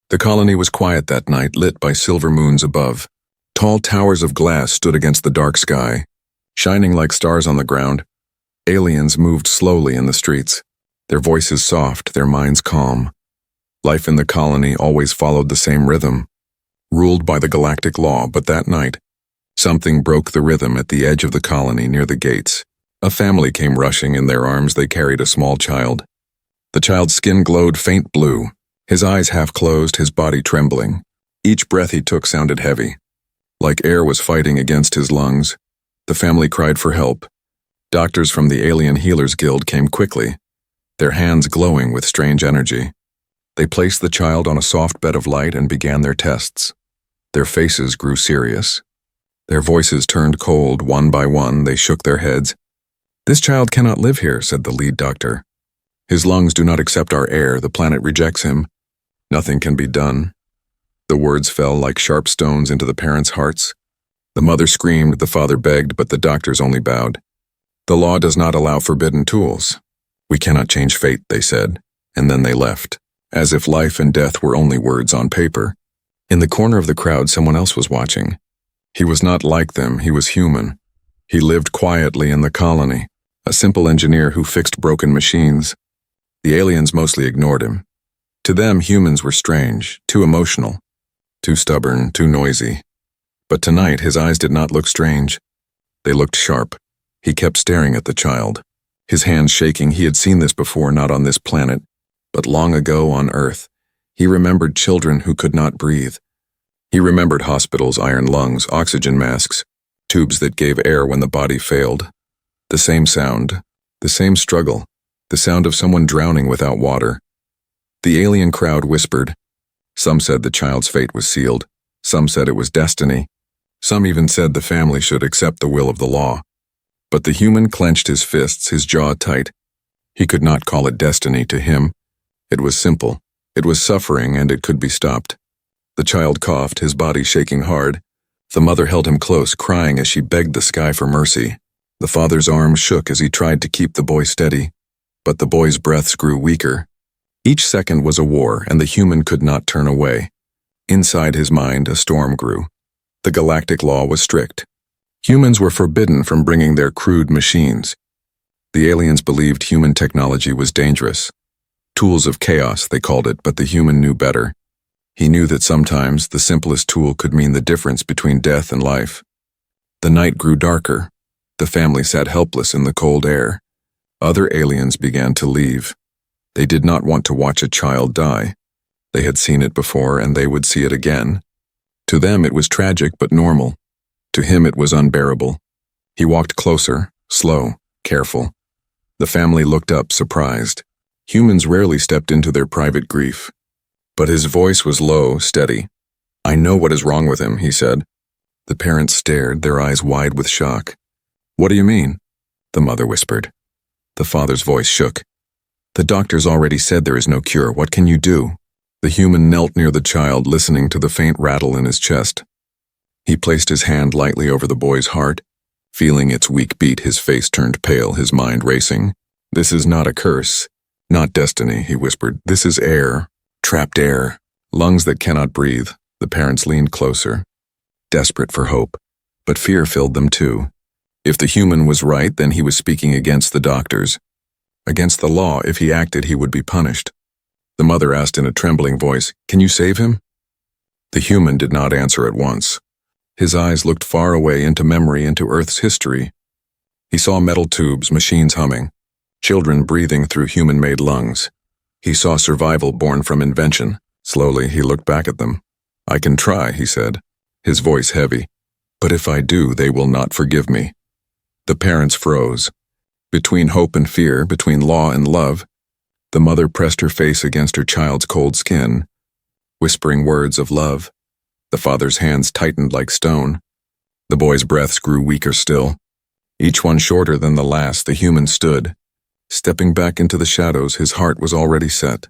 The colony was quiet that night, lit by silver moons above. Tall towers of glass stood against the dark sky, shining like stars on the ground. Aliens moved slowly in the streets, their voices soft, their minds calm. Life in the colony always followed the same rhythm, ruled by the galactic law, but that night, something broke the rhythm at the edge of the colony near the gates. A family came rushing. In their arms they carried a small child. The child's skin glowed faint blue, his eyes half closed, his body trembling. Each breath he took sounded heavy, like air was fighting against his lungs. The family cried for help. Doctors from the Alien Healers Guild came quickly, their hands glowing with strange energy. They placed the child on a soft bed of light and began their tests. Their faces grew serious. Their voices turned cold. One by one, they shook their heads. "This child cannot live here," said the lead doctor. "His lungs do not accept our air. The planet rejects him. Nothing can be done." The words fell like sharp stones into the parents' hearts. The mother screamed, the father begged, but the doctors only bowed. "The law does not allow forbidden tools. We cannot change fate," they said, and then they left, as if life and death were only words on paper. In the corner of the crowd, someone else was watching. He was not like them, he was human. He lived quietly in the colony, a simple engineer who fixed broken machines. The aliens mostly ignored him. To them, humans were strange, too emotional, too stubborn, too noisy. But tonight, his eyes did not look strange. They looked sharp. He kept staring at the child, his hands shaking. He had seen this before, not on this planet, but long ago on Earth. He remembered children who could not breathe. He remembered hospitals, iron lungs, oxygen masks, tubes that gave air when the body failed. The same sound, the same struggle, the sound of someone drowning without water. The alien crowd whispered. Some said the child's fate was sealed. Some said it was destiny. Some even said the family should accept the will of the law. But the human clenched his fists, his jaw tight. He could not call it destiny to him. It was simple. It was suffering, and it could be stopped. The child coughed, his body shaking hard. The mother held him close, crying as she begged the sky for mercy. The father's arms shook as he tried to keep the boy steady. But the boy's breaths grew weaker. Each second was a war, and the human could not turn away. Inside his mind, a storm grew. The galactic law was strict. Humans were forbidden from bringing their crude machines. The aliens believed human technology was dangerous. Tools of chaos, they called it, but the human knew better. He knew that sometimes the simplest tool could mean the difference between death and life. The night grew darker. The family sat helpless in the cold air. Other aliens began to leave. They did not want to watch a child die. They had seen it before, and they would see it again. To them it was tragic but normal. To him it was unbearable. He walked closer, slow, careful. The family looked up, surprised. Humans rarely stepped into their private grief. But his voice was low, steady. "I know what is wrong with him," he said. The parents stared, their eyes wide with shock. "What do you mean?" the mother whispered. The father's voice shook. "The doctors already said there is no cure. What can you do?" The human knelt near the child, listening to the faint rattle in his chest. He placed his hand lightly over the boy's heart. Feeling its weak beat, his face turned pale, his mind racing. "This is not a curse, not destiny," he whispered. "This is air, trapped air, lungs that cannot breathe." The parents leaned closer, desperate for hope, but fear filled them too. If the human was right, then he was speaking against the doctors. Against the law. If he acted, he would be punished. The mother asked in a trembling voice, "Can you save him?" The human did not answer at once. His eyes looked far away into memory, into Earth's history. He saw metal tubes, machines humming, children breathing through human-made lungs. He saw survival born from invention. Slowly, he looked back at them. "I can try," he said, his voice heavy. "But if I do, they will not forgive me." The parents froze. Between hope and fear, between law and love, the mother pressed her face against her child's cold skin, whispering words of love. The father's hands tightened like stone. The boy's breaths grew weaker still. Each one shorter than the last, the human stood. Stepping back into the shadows, his heart was already set.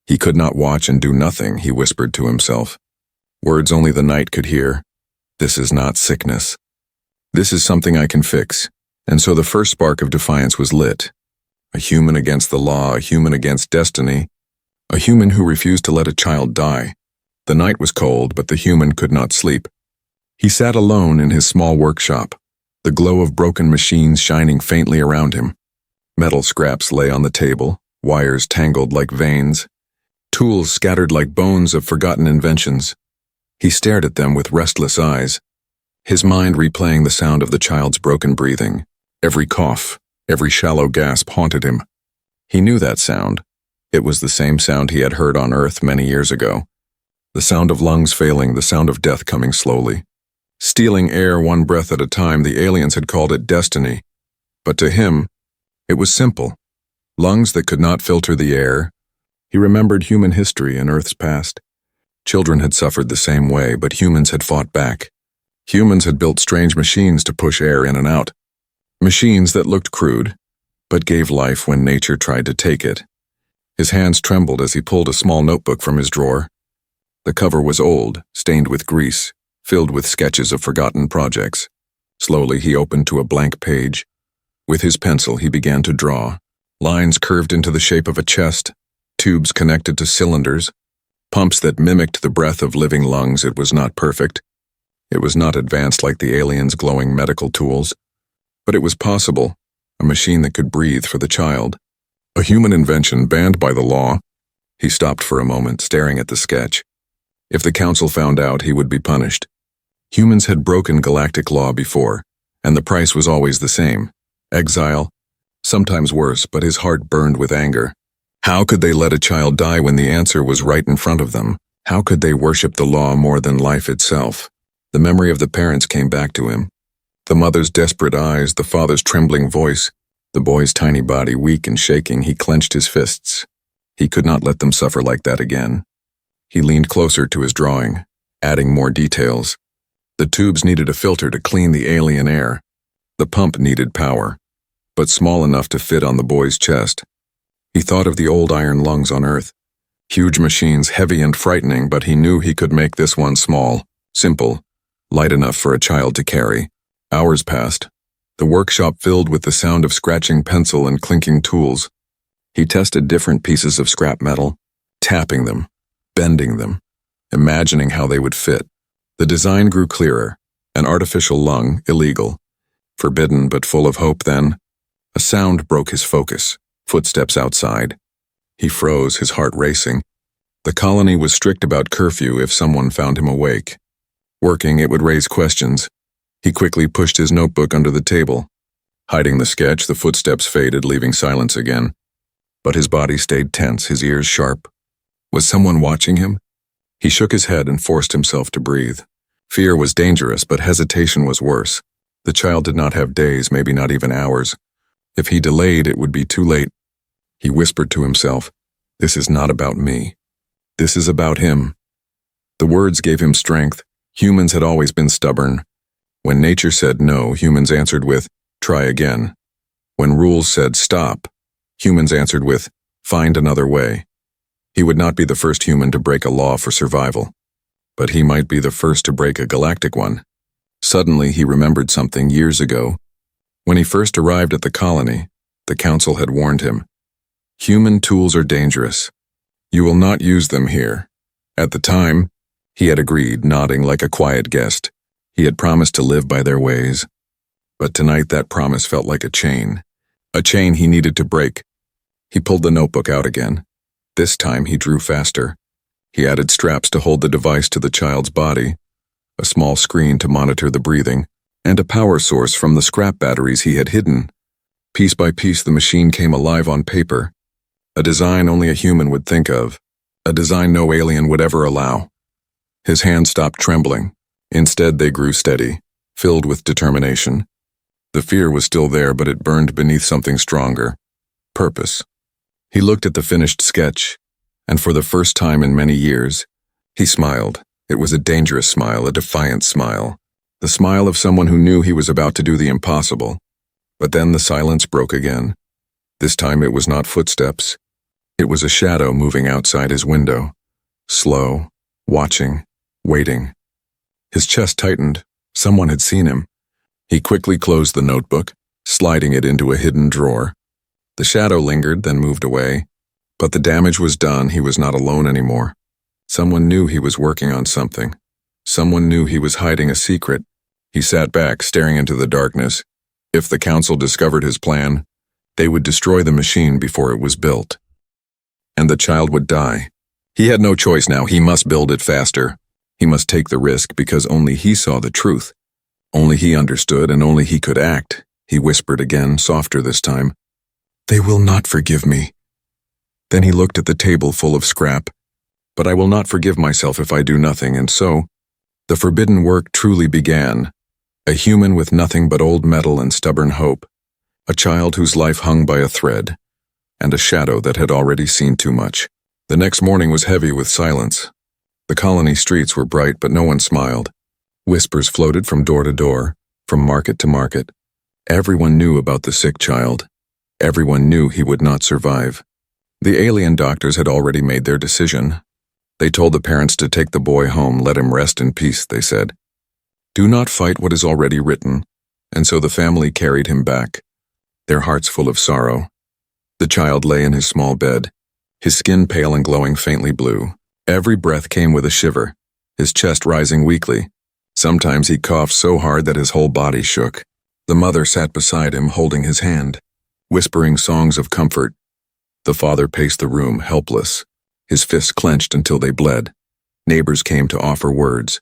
He could not watch and do nothing, he whispered to himself. Words only the night could hear. "This is not sickness. This is something I can fix." And so the first spark of defiance was lit. A human against the law, a human against destiny, a human who refused to let a child die. The night was cold, but the human could not sleep. He sat alone in his small workshop, the glow of broken machines shining faintly around him. Metal scraps lay on the table, wires tangled like veins, tools scattered like bones of forgotten inventions. He stared at them with restless eyes, his mind replaying the sound of the child's broken breathing. Every cough, every shallow gasp haunted him. He knew that sound. It was the same sound he had heard on Earth many years ago. The sound of lungs failing, the sound of death coming slowly. Stealing air one breath at a time, the aliens had called it destiny. But to him, it was simple. Lungs that could not filter the air. He remembered human history in Earth's past. Children had suffered the same way, but humans had fought back. Humans had built strange machines to push air in and out. Machines that looked crude, but gave life when nature tried to take it. His hands trembled as he pulled a small notebook from his drawer. The cover was old, stained with grease, filled with sketches of forgotten projects. Slowly he opened to a blank page. With his pencil he began to draw. Lines curved into the shape of a chest, tubes connected to cylinders, pumps that mimicked the breath of living lungs. It was not perfect. It was not advanced like the aliens' glowing medical tools. But it was possible, a machine that could breathe for the child. A human invention banned by the law. He stopped for a moment, staring at the sketch. If the council found out, he would be punished. Humans had broken galactic law before, and the price was always the same. Exile, sometimes worse, but his heart burned with anger. How could they let a child die when the answer was right in front of them? How could they worship the law more than life itself? The memory of the parents came back to him. The mother's desperate eyes, the father's trembling voice, the boy's tiny body weak and shaking. He clenched his fists. He could not let them suffer like that again. He leaned closer to his drawing, adding more details. The tubes needed a filter to clean the alien air. The pump needed power, but small enough to fit on the boy's chest. He thought of the old iron lungs on Earth. Huge machines, heavy and frightening, but he knew he could make this one small, simple, light enough for a child to carry. Hours passed, the workshop filled with the sound of scratching pencil and clinking tools. He tested different pieces of scrap metal, tapping them, bending them, imagining how they would fit. The design grew clearer. An artificial lung, illegal. Forbidden but full of hope. Then, a sound broke his focus. Footsteps outside. He froze, his heart racing. The colony was strict about curfew if someone found him awake. Working, it would raise questions. He quickly pushed his notebook under the table. Hiding the sketch, the footsteps faded, leaving silence again. But his body stayed tense, his ears sharp. Was someone watching him? He shook his head and forced himself to breathe. Fear was dangerous, but hesitation was worse. The child did not have days, maybe not even hours. If he delayed, it would be too late. He whispered to himself, "This is not about me. This is about him." The words gave him strength. Humans had always been stubborn. When nature said no, humans answered with, "Try again." When rules said stop, humans answered with, "Find another way." He would not be the first human to break a law for survival, but he might be the first to break a galactic one. Suddenly, he remembered something years ago. When he first arrived at the colony, the council had warned him, "Human tools are dangerous. You will not use them here." At the time, he had agreed, nodding like a quiet guest. He had promised to live by their ways. But tonight that promise felt like a chain he needed to break. He pulled the notebook out again. This time he drew faster. He added straps to hold the device to the child's body, a small screen to monitor the breathing, and a power source from the scrap batteries he had hidden. Piece by piece the machine came alive on paper, a design only a human would think of, a design no alien would ever allow. His hands stopped trembling. Instead they grew steady, filled with determination. The fear was still there, but it burned beneath something stronger. Purpose. He looked at the finished sketch, and for the first time in many years, he smiled. It was a dangerous smile, a defiant smile. The smile of someone who knew he was about to do the impossible. But then the silence broke again. This time it was not footsteps. It was a shadow moving outside his window. Slow, watching, waiting. His chest tightened. Someone had seen him. He quickly closed the notebook, sliding it into a hidden drawer. The shadow lingered, then moved away. But the damage was done. He was not alone anymore. Someone knew he was working on something. Someone knew he was hiding a secret. He sat back, staring into the darkness. If the council discovered his plan, they would destroy the machine before it was built. And the child would die. He had no choice now. He must build it faster. He must take the risk because only he saw the truth. Only he understood and only he could act. He whispered again, softer this time. "They will not forgive me." Then he looked at the table full of scrap. "But I will not forgive myself if I do nothing," and so, the forbidden work truly began. A human with nothing but old metal and stubborn hope. A child whose life hung by a thread. And a shadow that had already seen too much. The next morning was heavy with silence. The colony streets were bright, but no one smiled. Whispers floated from door to door, from market to market. Everyone knew about the sick child. Everyone knew he would not survive. The alien doctors had already made their decision. They told the parents to take the boy home, let him rest in peace, they said. Do not fight what is already written, and so the family carried him back, their hearts full of sorrow. The child lay in his small bed, his skin pale and glowing faintly blue. Every breath came with a shiver, his chest rising weakly. Sometimes he coughed so hard that his whole body shook. The mother sat beside him, holding his hand, whispering songs of comfort. The father paced the room, helpless, his fists clenched until they bled. Neighbors came to offer words,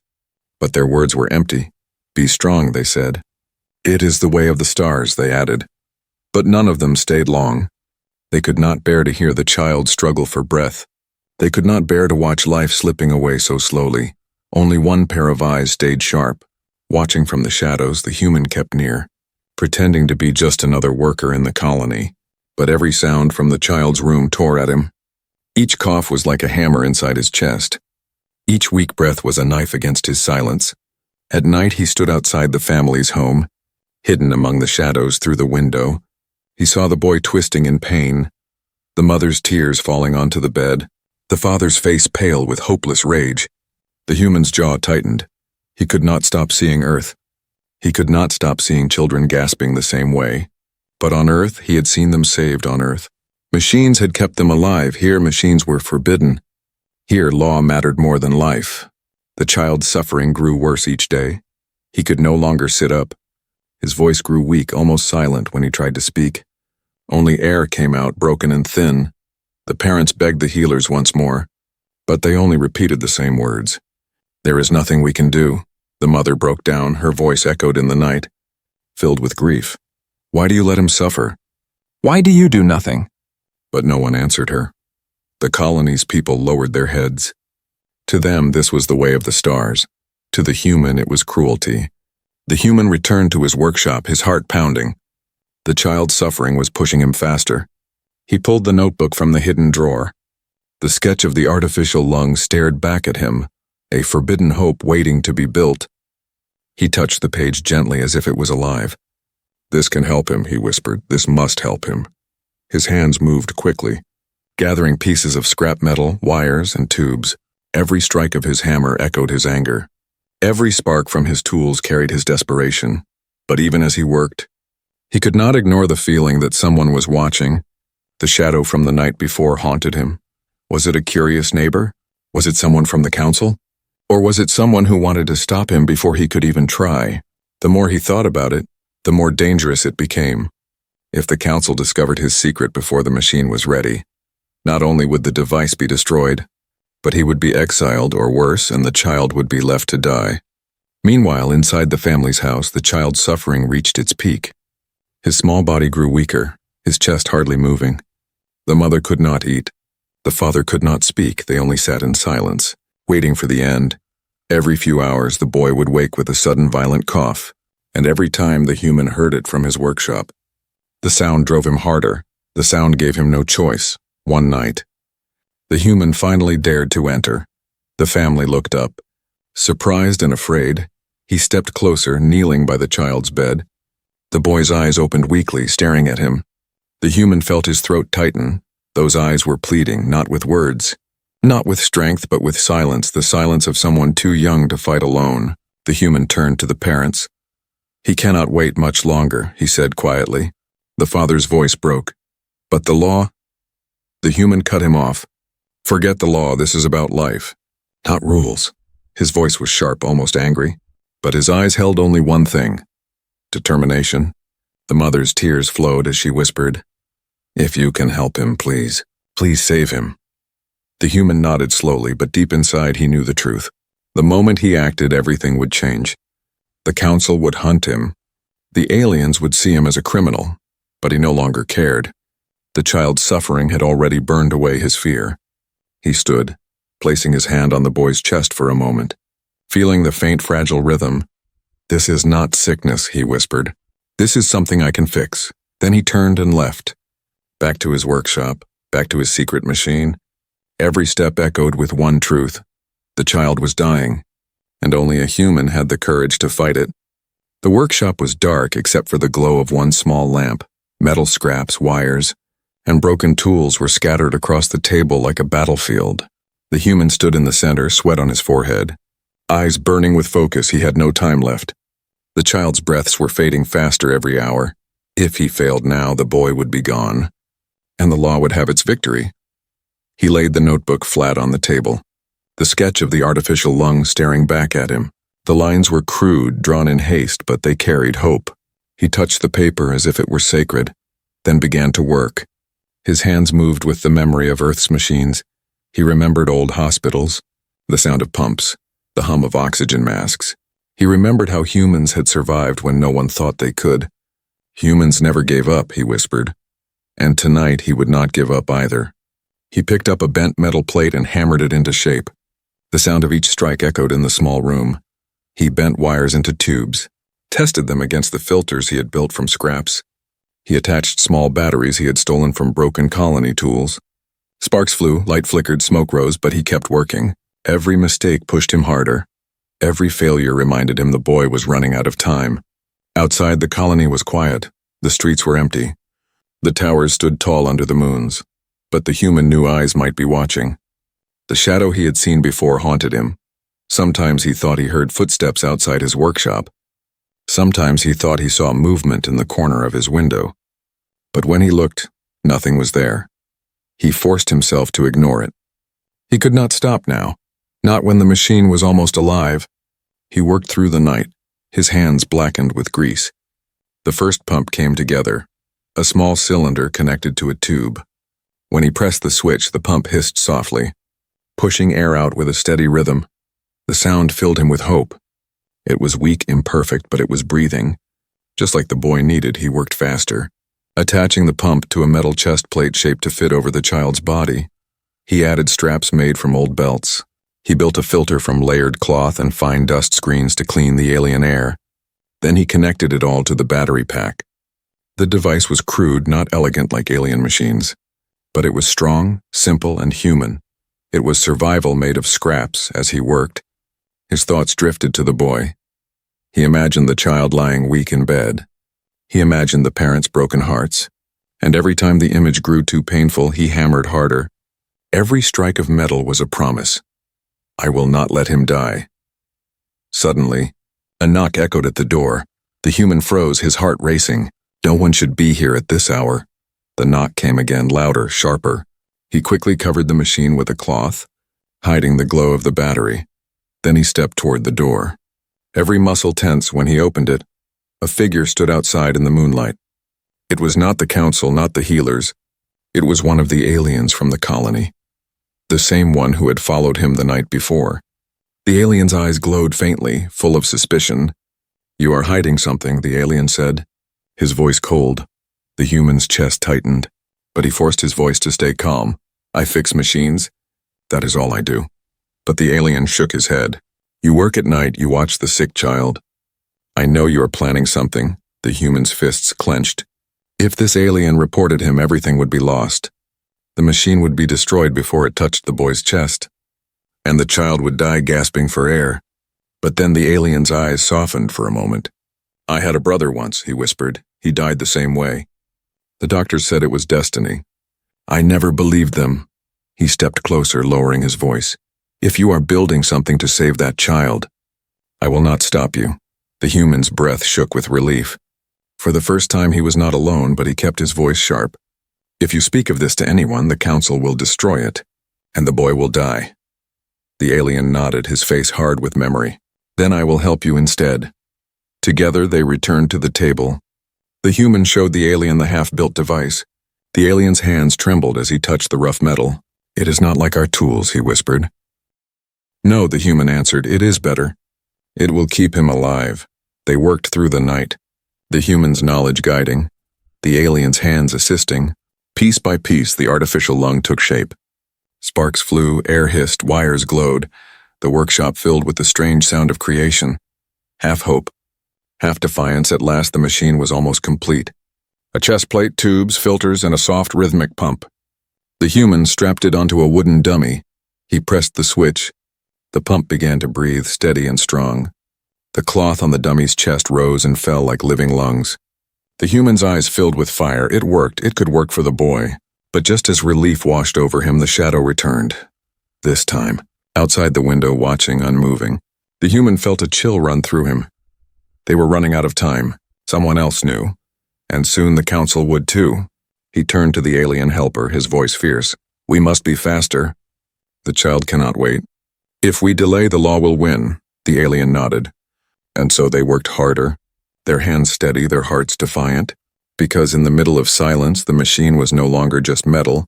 but their words were empty. Be strong, they said. It is the way of the stars, they added. But none of them stayed long. They could not bear to hear the child struggle for breath. They could not bear to watch life slipping away so slowly. Only one pair of eyes stayed sharp. Watching from the shadows, the human kept near, pretending to be just another worker in the colony. But every sound from the child's room tore at him. Each cough was like a hammer inside his chest. Each weak breath was a knife against his silence. At night he stood outside the family's home, hidden among the shadows through the window. He saw the boy twisting in pain, the mother's tears falling onto the bed, the father's face pale with hopeless rage. The human's jaw tightened. He could not stop seeing Earth. He could not stop seeing children gasping the same way. But on Earth, he had seen them saved on Earth. Machines had kept them alive. Here, machines were forbidden. Here, law mattered more than life. The child's suffering grew worse each day. He could no longer sit up. His voice grew weak, almost silent when he tried to speak. Only air came out, broken and thin. The parents begged the healers once more, but they only repeated the same words. There is nothing we can do. The mother broke down, her voice echoed in the night, filled with grief. Why do you let him suffer? Why do you do nothing? But no one answered her. The colony's people lowered their heads. To them, this was the way of the stars. To the human, it was cruelty. The human returned to his workshop, his heart pounding. The child's suffering was pushing him faster. He pulled the notebook from the hidden drawer. The sketch of the artificial lung stared back at him, a forbidden hope waiting to be built. He touched the page gently as if it was alive. This can help him, he whispered. This must help him. His hands moved quickly, gathering pieces of scrap metal, wires, and tubes. Every strike of his hammer echoed his anger. Every spark from his tools carried his desperation. But even as he worked, he could not ignore the feeling that someone was watching. The shadow from the night before haunted him. Was it a curious neighbor? Was it someone from the council? Or was it someone who wanted to stop him before he could even try? The more he thought about it, the more dangerous it became. If the council discovered his secret before the machine was ready, not only would the device be destroyed, but he would be exiled or worse, and the child would be left to die. Meanwhile, inside the family's house, the child's suffering reached its peak. His small body grew weaker, his chest hardly moving. The mother could not eat. The father could not speak. They only sat in silence, waiting for the end. Every few hours, the boy would wake with a sudden violent cough, and every time the human heard it from his workshop. The sound drove him harder. The sound gave him no choice. One night, the human finally dared to enter. The family looked up. Surprised and afraid, he stepped closer, kneeling by the child's bed. The boy's eyes opened weakly, staring at him. The human felt his throat tighten. Those eyes were pleading, not with words, not with strength, but with silence, the silence of someone too young to fight alone. The human turned to the parents. He cannot wait much longer, he said quietly. The father's voice broke. But the law? The human cut him off. Forget the law, this is about life. Not rules. His voice was sharp, almost angry, but his eyes held only one thing: determination. The mother's tears flowed as she whispered, "If you can help him, please. Please save him." The human nodded slowly, but deep inside he knew the truth. The moment he acted, everything would change. The council would hunt him. The aliens would see him as a criminal, but he no longer cared. The child's suffering had already burned away his fear. He stood, placing his hand on the boy's chest for a moment, feeling the faint, fragile rhythm. "This is not sickness," he whispered. "This is something I can fix." Then he turned and left. Back to his workshop, back to his secret machine. Every step echoed with one truth: the child was dying, and only a human had the courage to fight it. The workshop was dark except for the glow of one small lamp. Metal scraps, wires, and broken tools were scattered across the table like a battlefield. The human stood in the center, sweat on his forehead. Eyes burning with focus, he had no time left. The child's breaths were fading faster every hour. If he failed now, the boy would be gone, and the law would have its victory. He laid the notebook flat on the table, the sketch of the artificial lung staring back at him. The lines were crude, drawn in haste, but they carried hope. He touched the paper as if it were sacred, then began to work. His hands moved with the memory of Earth's machines. He remembered old hospitals, the sound of pumps, the hum of oxygen masks. He remembered how humans had survived when no one thought they could. Humans never gave up, he whispered. And tonight he would not give up either. He picked up a bent metal plate and hammered it into shape. The sound of each strike echoed in the small room. He bent wires into tubes, tested them against the filters he had built from scraps. He attached small batteries he had stolen from broken colony tools. Sparks flew, light flickered, smoke rose, but he kept working. Every mistake pushed him harder. Every failure reminded him the boy was running out of time. Outside, the colony was quiet. The streets were empty. The towers stood tall under the moons, but the human knew eyes might be watching. The shadow he had seen before haunted him. Sometimes he thought he heard footsteps outside his workshop. Sometimes he thought he saw movement in the corner of his window. But when he looked, nothing was there. He forced himself to ignore it. He could not stop now, not when the machine was almost alive. He worked through the night, his hands blackened with grease. The first pump came together, a small cylinder connected to a tube. When he pressed the switch, the pump hissed softly, pushing air out with a steady rhythm. The sound filled him with hope. It was weak, imperfect, but it was breathing. Just like the boy needed, he worked faster, attaching the pump to a metal chest plate shaped to fit over the child's body. He added straps made from old belts. He built a filter from layered cloth and fine dust screens to clean the alien air. Then he connected it all to the battery pack. The device was crude, not elegant like alien machines, but it was strong, simple, and human. It was survival made of scraps. As he worked, his thoughts drifted to the boy. He imagined the child lying weak in bed. He imagined the parents' broken hearts. And every time the image grew too painful, he hammered harder. Every strike of metal was a promise. I will not let him die. Suddenly, a knock echoed at the door. The human froze, his heart racing. No one should be here at this hour. The knock came again, louder, sharper. He quickly covered the machine with a cloth, hiding the glow of the battery. Then he stepped toward the door. Every muscle tense when he opened it. A figure stood outside in the moonlight. It was not the council, not the healers. It was one of the aliens from the colony. The same one who had followed him the night before. The alien's eyes glowed faintly, full of suspicion. You are hiding something, the alien said, his voice cold. The human's chest tightened, but he forced his voice to stay calm. I fix machines. That is all I do. But the alien shook his head. You work at night, you watch the sick child. I know you are planning something. The human's fists clenched. If this alien reported him, everything would be lost. The machine would be destroyed before it touched the boy's chest, and the child would die gasping for air. But then the alien's eyes softened for a moment. I had a brother once, he whispered. He died the same way. The doctors said it was destiny. I never believed them. He stepped closer, lowering his voice. If you are building something to save that child, I will not stop you. The human's breath shook with relief. For the first time he was not alone, but he kept his voice sharp. If you speak of this to anyone, the council will destroy it, and the boy will die. The alien nodded, his face hard with memory. Then I will help you instead. Together they returned to the table. The human showed the alien the half-built device. The alien's hands trembled as he touched the rough metal. It is not like our tools, he whispered. No, the human answered, it is better. It will keep him alive. They worked through the night, the human's knowledge guiding, the alien's hands assisting. Piece by piece, the artificial lung took shape. Sparks flew, air hissed, wires glowed, the workshop filled with the strange sound of creation. Half hope, half defiance, at last the machine was almost complete. A chest plate, tubes, filters, and a soft rhythmic pump. The human strapped it onto a wooden dummy. He pressed the switch. The pump began to breathe, steady and strong. The cloth on the dummy's chest rose and fell like living lungs. The human's eyes filled with fire. It worked. It could work for the boy. But just as relief washed over him, the shadow returned. This time, outside the window, watching, unmoving, the human felt a chill run through him. They were running out of time. Someone else knew. And soon the council would too. He turned to the alien helper, his voice fierce. We must be faster. The child cannot wait. If we delay, the law will win, the alien nodded. And so they worked harder, their hands steady, their hearts defiant, because in the middle of silence, the machine was no longer just metal.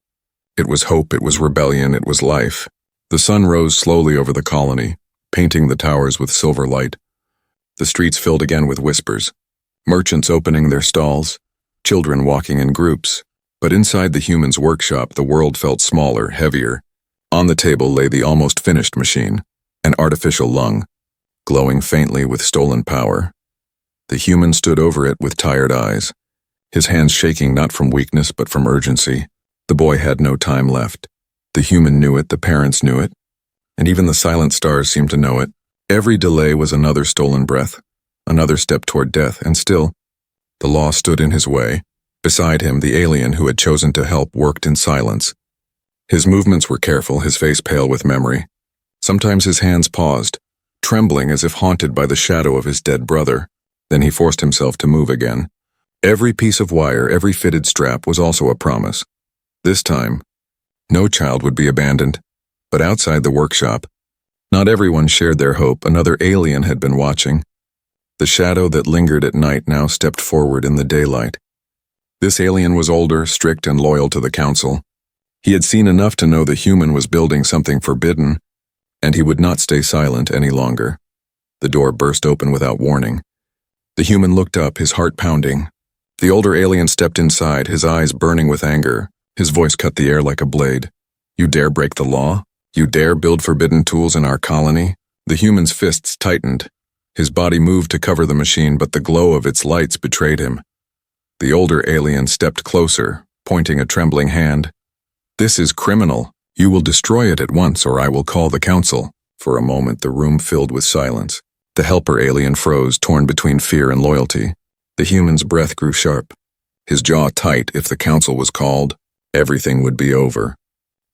It was hope, it was rebellion, it was life. The sun rose slowly over the colony, painting the towers with silver light. The streets filled again with whispers, merchants opening their stalls, children walking in groups. But inside the human's workshop, the world felt smaller, heavier. On the table lay the almost finished machine, an artificial lung, glowing faintly with stolen power. The human stood over it with tired eyes, his hands shaking not from weakness but from urgency. The boy had no time left. The human knew it, the parents knew it, and even the silent stars seemed to know it. Every delay was another stolen breath, another step toward death, and still, the law stood in his way. Beside him, the alien who had chosen to help worked in silence. His movements were careful, his face pale with memory. Sometimes his hands paused, trembling as if haunted by the shadow of his dead brother. Then he forced himself to move again. Every piece of wire, every fitted strap was also a promise. This time, no child would be abandoned. But outside the workshop, not everyone shared their hope. Another alien had been watching. The shadow that lingered at night now stepped forward in the daylight. This alien was older, strict, and loyal to the council. He had seen enough to know the human was building something forbidden, and he would not stay silent any longer. The door burst open without warning. The human looked up, his heart pounding. The older alien stepped inside, his eyes burning with anger. His voice cut the air like a blade. You dare break the law? You dare build forbidden tools in our colony? The human's fists tightened. His body moved to cover the machine, but the glow of its lights betrayed him. The older alien stepped closer, pointing a trembling hand. This is criminal. You will destroy it at once, or I will call the council. For a moment, the room filled with silence. The helper alien froze, torn between fear and loyalty. The human's breath grew sharp. His jaw tight. If the council was called, everything would be over.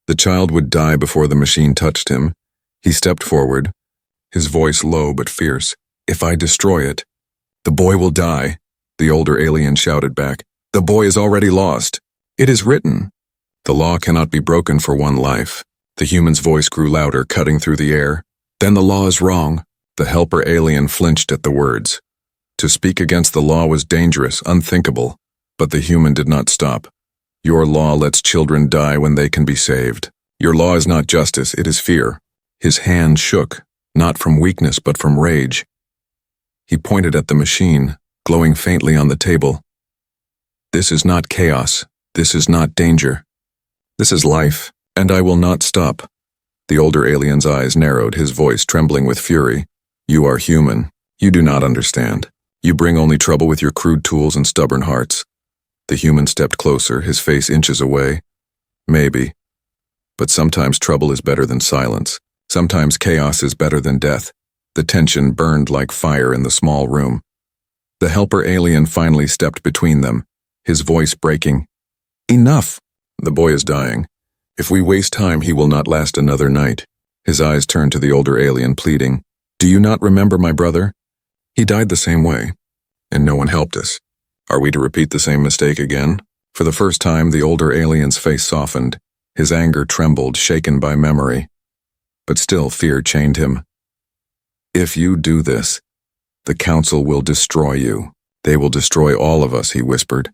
The child would die before the machine touched him. He stepped forward, his voice low but fierce. If I destroy it, the boy will die. The older alien shouted back. The boy is already lost. It is written. The law cannot be broken for one life. The human's voice grew louder, cutting through the air. Then the law is wrong. The helper alien flinched at the words. To speak against the law was dangerous, unthinkable. But the human did not stop. Your law lets children die when they can be saved. Your law is not justice, it is fear. His hand shook, not from weakness but from rage. He pointed at the machine, glowing faintly on the table. This is not chaos. This is not danger. This is life, and I will not stop. The older alien's eyes narrowed, his voice trembling with fury. You are human. You do not understand. You bring only trouble with your crude tools and stubborn hearts. The human stepped closer, his face inches away. Maybe. But sometimes trouble is better than silence. Sometimes chaos is better than death. The tension burned like fire in the small room. The helper alien finally stepped between them, his voice breaking. Enough! The boy is dying. If we waste time, he will not last another night. His eyes turned to the older alien, pleading. Do you not remember my brother? He died the same way, and no one helped us. Are we to repeat the same mistake again? For the first time, the older alien's face softened. His anger trembled, shaken by memory. but still fear chained him. "If you do this, the council will destroy you. They will destroy all of us," he whispered.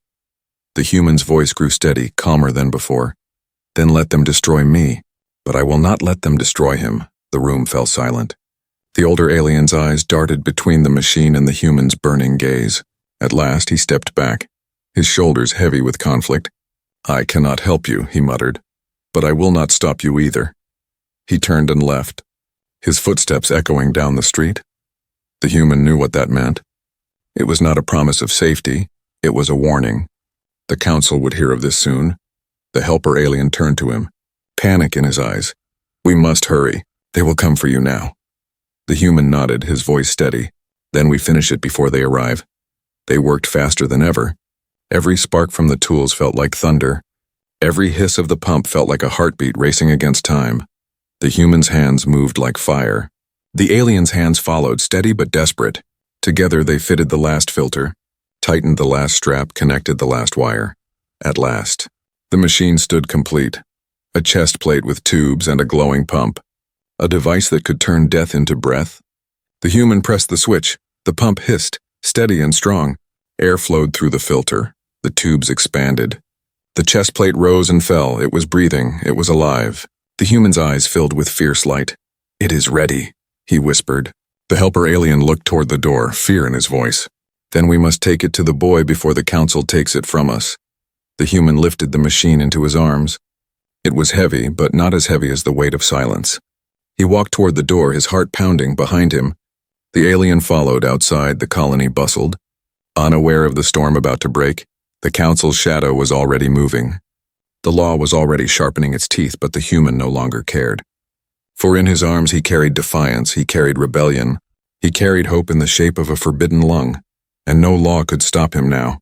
The human's voice grew steady, calmer than before. "Then let them destroy me, but I will not let them destroy him." The room fell silent. The older alien's eyes darted between the machine and the human's burning gaze. At last he stepped back, his shoulders heavy with conflict. "I cannot help you," he muttered, "but I will not stop you either." He turned and left, his footsteps echoing down the street. The human knew what that meant. It was not a promise of safety, it was a warning. The council would hear of this soon. The helper alien turned to him, panic in his eyes. "We must hurry. They will come for you now." The human nodded, his voice steady. "Then we finish it before they arrive." They worked faster than ever. Every spark from the tools felt like thunder. Every hiss of the pump felt like a heartbeat racing against time. The human's hands moved like fire. The alien's hands followed, steady but desperate. Together they fitted the last filter, tightened the last strap, connected the last wire. At last, the machine stood complete. A chest plate with tubes and a glowing pump. A device that could turn death into breath. The human pressed the switch. The pump hissed, steady and strong. Air flowed through the filter. The tubes expanded. The chest plate rose and fell. It was breathing. It was alive. The human's eyes filled with fierce light. "It is ready," he whispered. The helper alien looked toward the door, fear in his voice. "Then we must take it to the boy before the council takes it from us." The human lifted the machine into his arms. It was heavy, but not as heavy as the weight of silence. He walked toward the door, his heart pounding behind him. The alien followed. Outside, the colony bustled. Unaware of the storm about to break, the council's shadow was already moving. The law was already sharpening its teeth, but the human no longer cared. For in his arms he carried defiance, he carried rebellion, he carried hope in the shape of a forbidden lung, and no law could stop him now.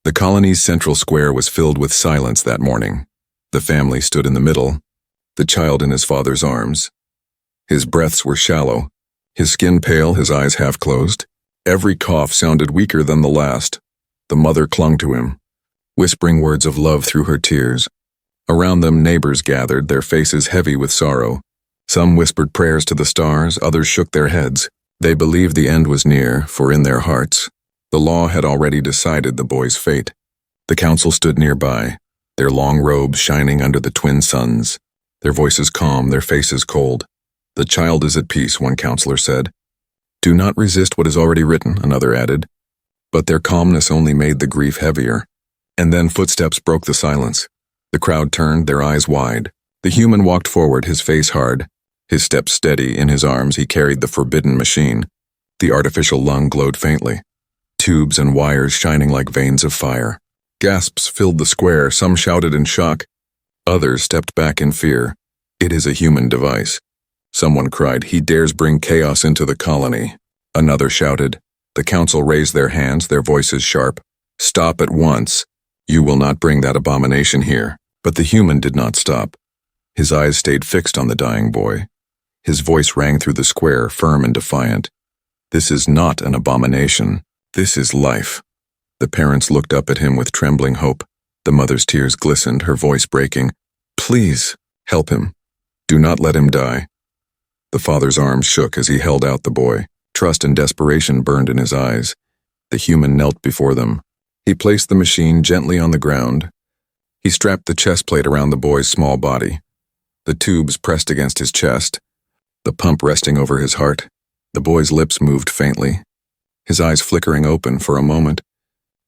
The colony's central square was filled with silence that morning. The family stood in the middle, the child in his father's arms. His breaths were shallow, his skin pale, his eyes half closed. Every cough sounded weaker than the last. The mother clung to him, whispering words of love through her tears. Around them neighbors gathered, their faces heavy with sorrow. Some whispered prayers to the stars, others shook their heads. They believed the end was near, for in their hearts, the law had already decided the boy's fate. The council stood nearby, their long robes shining under the twin suns, their voices calm, their faces cold. "The child is at peace," one counselor said. "Do not resist what is already written," another added. But their calmness only made the grief heavier. And then footsteps broke the silence. The crowd turned, their eyes wide. The human walked forward, his face hard, his steps steady. In his arms he carried the forbidden machine. The artificial lung glowed faintly, tubes and wires shining like veins of fire. Gasps filled the square, some shouted in shock. Others stepped back in fear. "It is a human device." Someone cried, "He dares bring chaos into the colony." Another shouted. The council raised their hands, their voices sharp. "Stop at once. You will not bring that abomination here." But the human did not stop. His eyes stayed fixed on the dying boy. His voice rang through the square, firm and defiant. "This is not an abomination. This is life." The parents looked up at him with trembling hope. The mother's tears glistened, her voice breaking. "Please, help him. Do not let him die." The father's arms shook as he held out the boy. Trust and desperation burned in his eyes. The human knelt before them. He placed the machine gently on the ground. He strapped the chest plate around the boy's small body. The tubes pressed against his chest, the pump resting over his heart. The boy's lips moved faintly, his eyes flickering open for a moment.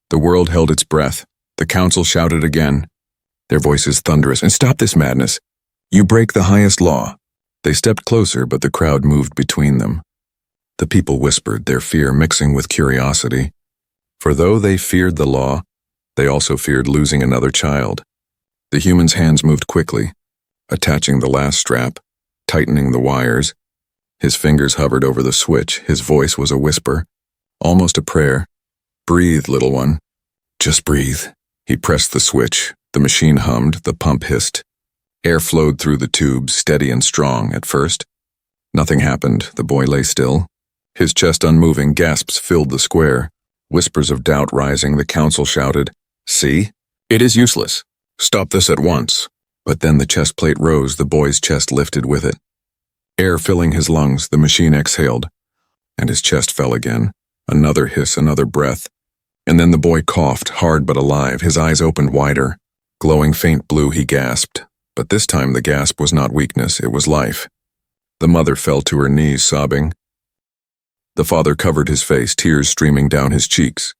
The world held its breath. The council shouted again, their voices thunderous, "And stop this madness. You break the highest law." They stepped closer, but the crowd moved between them. The people whispered, their fear mixing with curiosity. For though they feared the law, they also feared losing another child. The human's hands moved quickly, attaching the last strap, tightening the wires. His fingers hovered over the switch. His voice was a whisper, almost a prayer. "Breathe, little one. Just breathe." He pressed the switch. The machine hummed, the pump hissed. Air flowed through the tubes, steady and strong at first. Nothing happened. The boy lay still, his chest unmoving. Gasps filled the square, whispers of doubt rising. The council shouted, "See? It is useless. Stop this at once." But then the chest plate rose, the boy's chest lifted with it. Air filling his lungs, the machine exhaled, and his chest fell again. Another hiss, another breath. And then the boy coughed, hard but alive, his eyes opened wider. Glowing faint blue, he gasped. But this time the gasp was not weakness, it was life. The mother fell to her knees, sobbing. The father covered his face, tears streaming down his cheeks.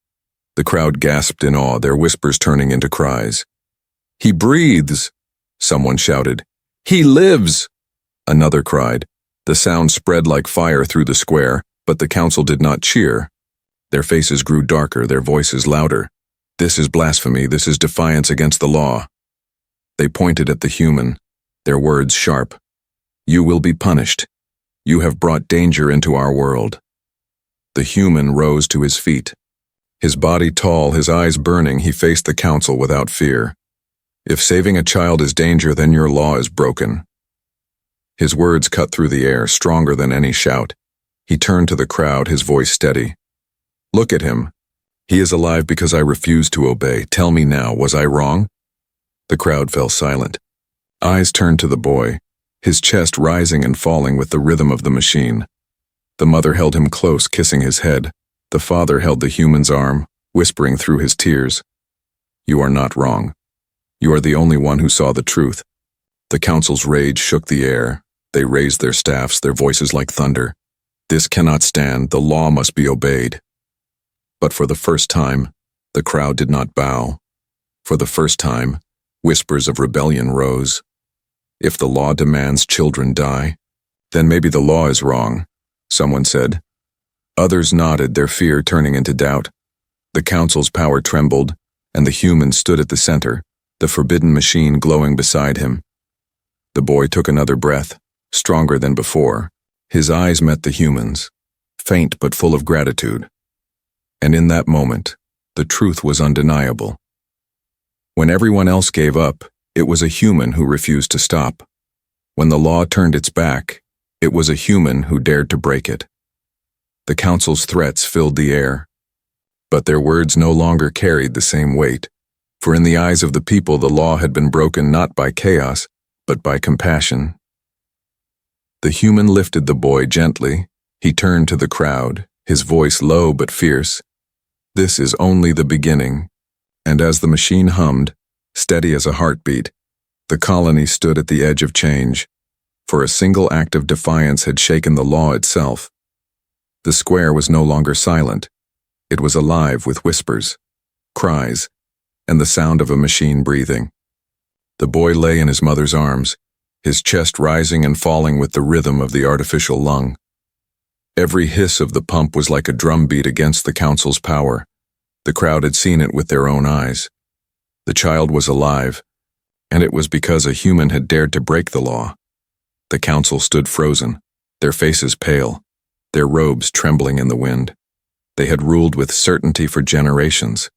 The crowd gasped in awe, their whispers turning into cries. "He breathes!" Someone shouted. "He lives!" Another cried. The sound spread like fire through the square, but the council did not cheer. Their faces grew darker, their voices louder. "This is blasphemy, this is defiance against the law." They pointed at the human, their words sharp. "You will be punished. You have brought danger into our world." The human rose to his feet. His body tall, his eyes burning, he faced the council without fear. "If saving a child is danger, then your law is broken." His words cut through the air, stronger than any shout. He turned to the crowd, his voice steady. "Look at him. He is alive because I refused to obey. Tell me now, was I wrong?" The crowd fell silent. Eyes turned to the boy, his chest rising and falling with the rhythm of the machine. The mother held him close, kissing his head. The father held the human's arm, whispering through his tears. "You are not wrong. You are the only one who saw the truth." The council's rage shook the air. They raised their staffs, their voices like thunder. "This cannot stand. The law must be obeyed." But for the first time, the crowd did not bow. For the first time, whispers of rebellion rose. "If the law demands children die, then maybe the law is wrong," someone said. Others nodded, their fear turning into doubt. The council's power trembled, and the human stood at the center, the forbidden machine glowing beside him. The boy took another breath, stronger than before. His eyes met the human's, faint but full of gratitude. And in that moment, the truth was undeniable. When everyone else gave up, it was a human who refused to stop. When the law turned its back, it was a human who dared to break it. The council's threats filled the air, but their words no longer carried the same weight, for in the eyes of the people the law had been broken not by chaos, but by compassion. The human lifted the boy gently. He turned to the crowd, his voice low but fierce. "This is only the beginning." And as the machine hummed, steady as a heartbeat, the colony stood at the edge of change, for a single act of defiance had shaken the law itself. The square was no longer silent. It was alive with whispers, cries, and the sound of a machine breathing. The boy lay in his mother's arms, his chest rising and falling with the rhythm of the artificial lung. Every hiss of the pump was like a drumbeat against the council's power. The crowd had seen it with their own eyes. The child was alive, and it was because a human had dared to break the law. The council stood frozen, their faces pale, their robes trembling in the wind. They had ruled with certainty for generations.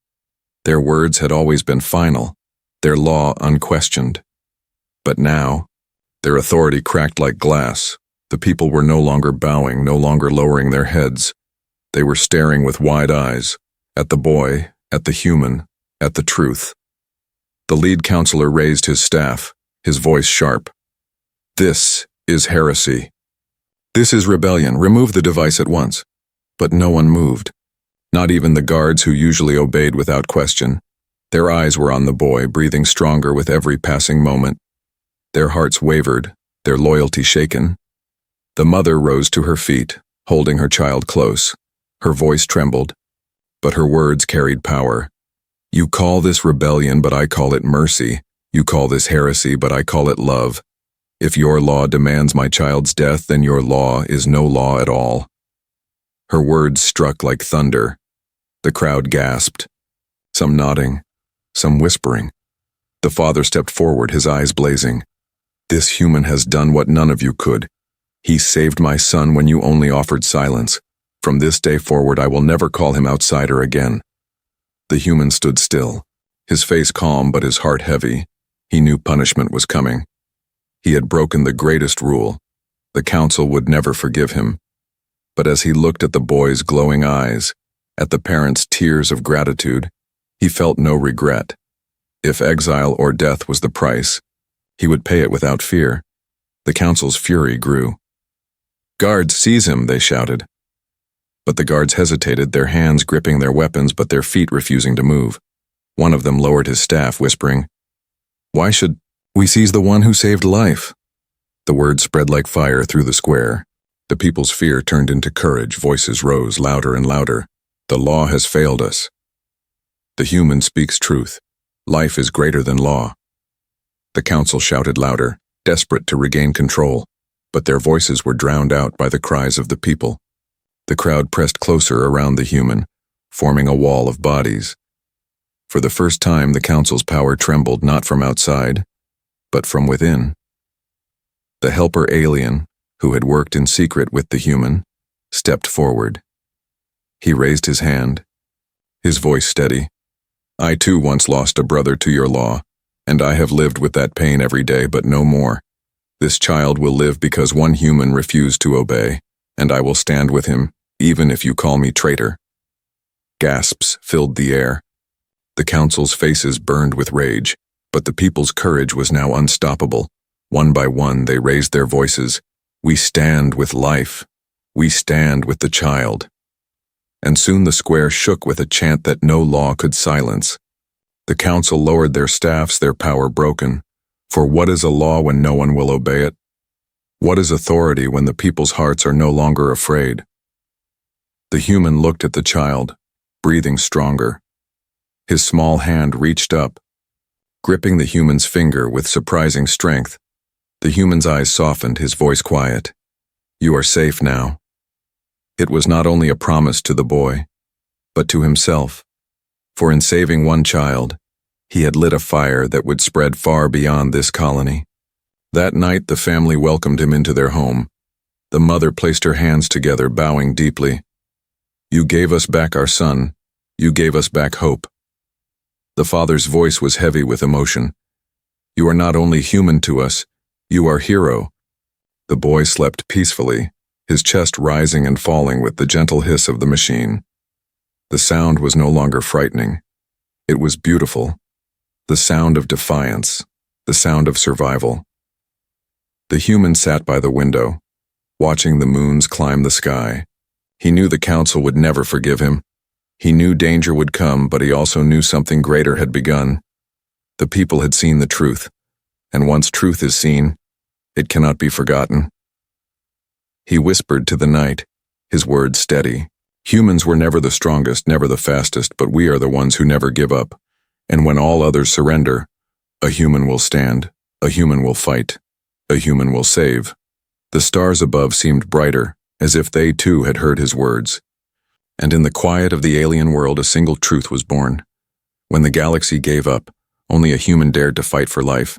Their words had always been final, their law unquestioned. But now, their authority cracked like glass. The people were no longer bowing, no longer lowering their heads. They were staring with wide eyes, at the boy, at the human, at the truth. The lead counselor raised his staff, his voice sharp. "This is heresy. This is rebellion. Remove the device at once." But no one moved, not even the guards who usually obeyed without question. Their eyes were on the boy, breathing stronger with every passing moment. Their hearts wavered, their loyalty shaken. The mother rose to her feet, holding her child close. Her voice trembled, but her words carried power. "You call this rebellion, but I call it mercy. You call this heresy, but I call it love. If your law demands my child's death, then your law is no law at all." Her words struck like thunder. The crowd gasped, some nodding, some whispering. The father stepped forward, his eyes blazing. "This human has done what none of you could. He saved my son when you only offered silence. From this day forward, I will never call him outsider again." The human stood still, his face calm but his heart heavy. He knew punishment was coming. He had broken the greatest rule. The council would never forgive him. But as he looked at the boy's glowing eyes, at the parents' tears of gratitude, he felt no regret. If exile or death was the price, he would pay it without fear. The council's fury grew. "Guards, seize him," they shouted. But the guards hesitated, their hands gripping their weapons but their feet refusing to move. One of them lowered his staff, whispering, "Why should we seize the one who saved life?" The word spread like fire through the square. The people's fear turned into courage, voices rose louder and louder. "The law has failed us. The human speaks truth. Life is greater than law." The council shouted louder, desperate to regain control, but their voices were drowned out by the cries of the people. The crowd pressed closer around the human, forming a wall of bodies. For the first time, the council's power trembled not from outside, but from within. The helper alien, who had worked in secret with the human, stepped forward. He raised his hand, his voice steady. "I too once lost a brother to your law, and I have lived with that pain every day, but no more. This child will live because one human refused to obey, and I will stand with him, even if you call me traitor." Gasps filled the air. The council's faces burned with rage, but the people's courage was now unstoppable. One by one, they raised their voices. "We stand with life. We stand with the child." And soon the square shook with a chant that no law could silence. The council lowered their staffs, their power broken. For what is a law when no one will obey it? What is authority when the people's hearts are no longer afraid? The human looked at the child, breathing stronger. His small hand reached up, gripping the human's finger with surprising strength. The human's eyes softened, his voice quiet. "You are safe now." It was not only a promise to the boy, but to himself. For in saving one child, he had lit a fire that would spread far beyond this colony. That night, the family welcomed him into their home. The mother placed her hands together, bowing deeply. "You gave us back our son. You gave us back hope." The father's voice was heavy with emotion. "You are not only human to us, you are hero." The boy slept peacefully, his chest rising and falling with the gentle hiss of the machine. The sound was no longer frightening. It was beautiful. The sound of defiance, the sound of survival. The human sat by the window, watching the moons climb the sky. He knew the council would never forgive him. He knew danger would come, but he also knew something greater had begun. The people had seen the truth, and once truth is seen, it cannot be forgotten. He whispered to the night, his words steady. "Humans were never the strongest, never the fastest, but we are the ones who never give up. And when all others surrender, a human will stand, a human will fight, a human will save." The stars above seemed brighter, as if they too had heard his words. And in the quiet of the alien world, a single truth was born. When the galaxy gave up, only a human dared to fight for life.